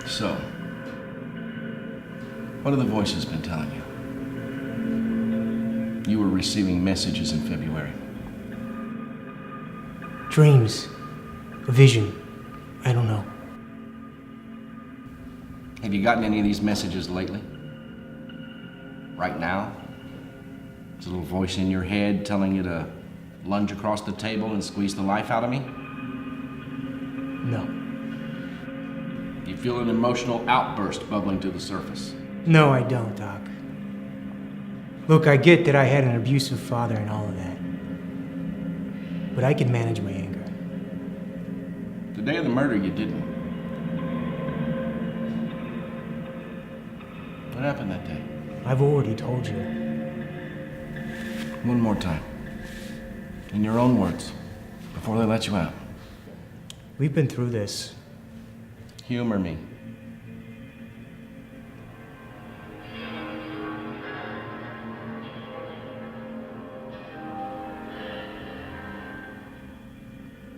So, what have the voices been telling you? You were receiving messages in February. Dreams. A vision. I don't know. Have you gotten any of these messages lately? Right now? There's a little voice in your head telling you to lunge across the table and squeeze the life out of me? No. You feel an emotional outburst bubbling to the surface? No, I don't, Doc. Look, I get that I had an abusive father and all of that. But I can manage my anger. The day of the murder, you didn't. What happened that day? I've already told you. One more time. In your own words, before they let you out. We've been through this. Humor me.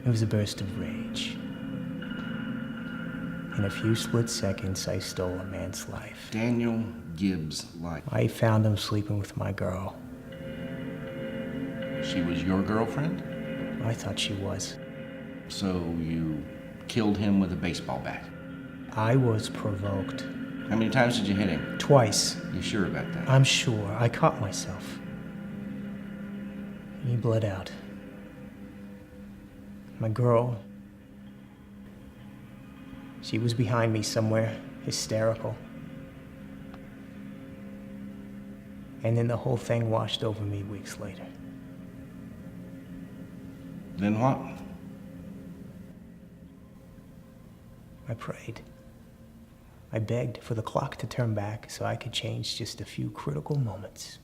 It was a burst of rage. In a few split seconds, I stole a man's life. Daniel Gibbs' life. I found him sleeping with my girl. She was your girlfriend? I thought she was. So you killed him with a baseball bat? I was provoked. How many times did you hit him? Twice. You sure about that? I'm sure. I caught myself. He bled out. My girl, she was behind me somewhere, hysterical. And then the whole thing washed over me weeks later. Then what? I prayed. I begged for the clock to turn back so I could change just a few critical moments.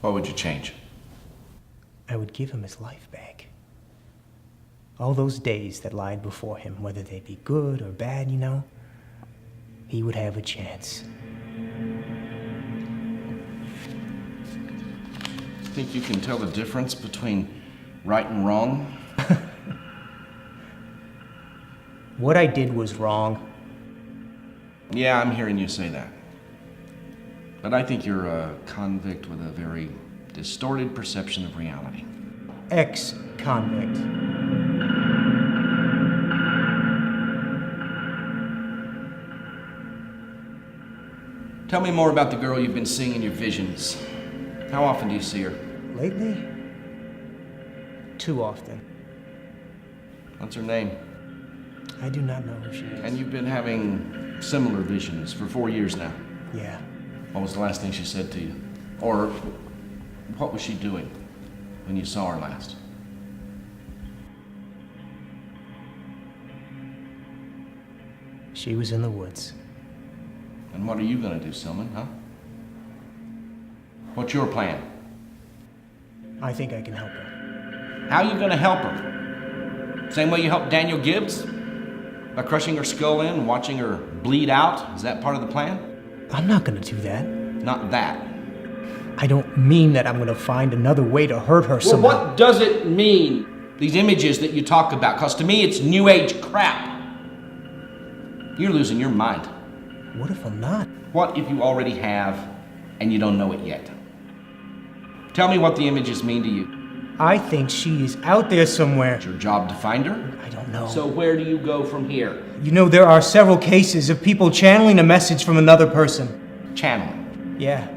What would you change? I would give him his life back. All those days that lied before him, whether they be good or bad, you know, he would have a chance. Think you can tell the difference between right and wrong? What I did was wrong. Yeah, I'm hearing you say that. But I think you're a convict with a very distorted perception of reality. Ex-convict. Tell me more about the girl you've been seeing in your visions. How often do you see her? Lately? Too often. What's her name? I do not know who she is. And you've been having similar visions for 4 years now. Yeah. What was the last thing she said to you? Or what was she doing when you saw her last? She was in the woods. And what are you gonna do, Silman, huh? What's your plan? I think I can help her. How are you gonna help her? Same way you helped Daniel Gibbs? By crushing her skull in and watching her bleed out? Is that part of the plan? I'm not gonna do that. Not that. I don't mean that I'm gonna find another way to hurt her somehow. Well, what does it mean? These images that you talk about, because to me it's new age crap. You're losing your mind. What if I'm not? What if you already have and you don't know it yet? Tell me what the images mean to you. I think she is out there somewhere. It's your job to find her? I don't know. So where do you go from here? You know, there are several cases of people channeling a message from another person. Channeling. Yeah.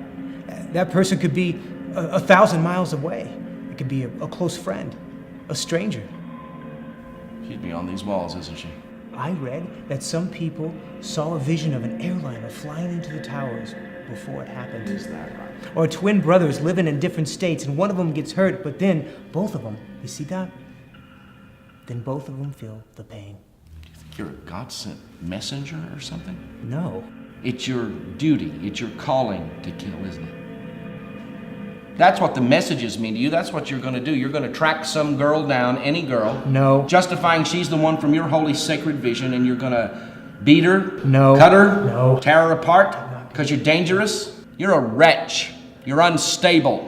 That person could be 1,000 miles away. It could be a close friend, a stranger. She's beyond these walls, isn't she? I read that some people saw a vision of an airliner flying into the towers before it happened. Is that right? Or twin brothers living in different states and one of them gets hurt, but then both of them, you see that? Then both of them feel the pain. Do you think you're a God-sent messenger or something? No. It's your duty, it's your calling to kill, isn't it? That's what the messages mean to you. That's what you're going to do. You're going to track some girl down, any girl. No. Justifying she's the one from your holy sacred vision, and you're going to beat her? No. Cut her? No. Tear her apart? Because you're dangerous? You're a wretch. You're unstable.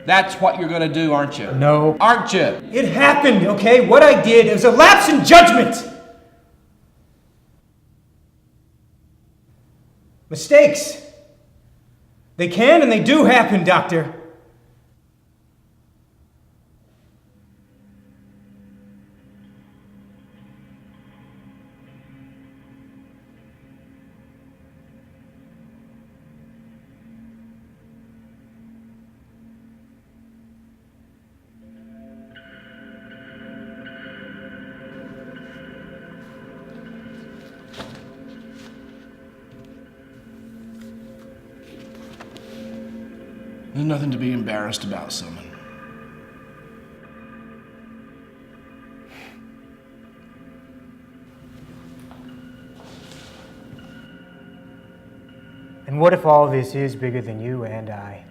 That's what you're going to do, aren't you? No. Aren't you? It happened, okay? What I did, it was a lapse in judgment. Mistakes! They can and they do happen, Doctor. There's nothing to be embarrassed about, Summon. And what if all this is bigger than you and I?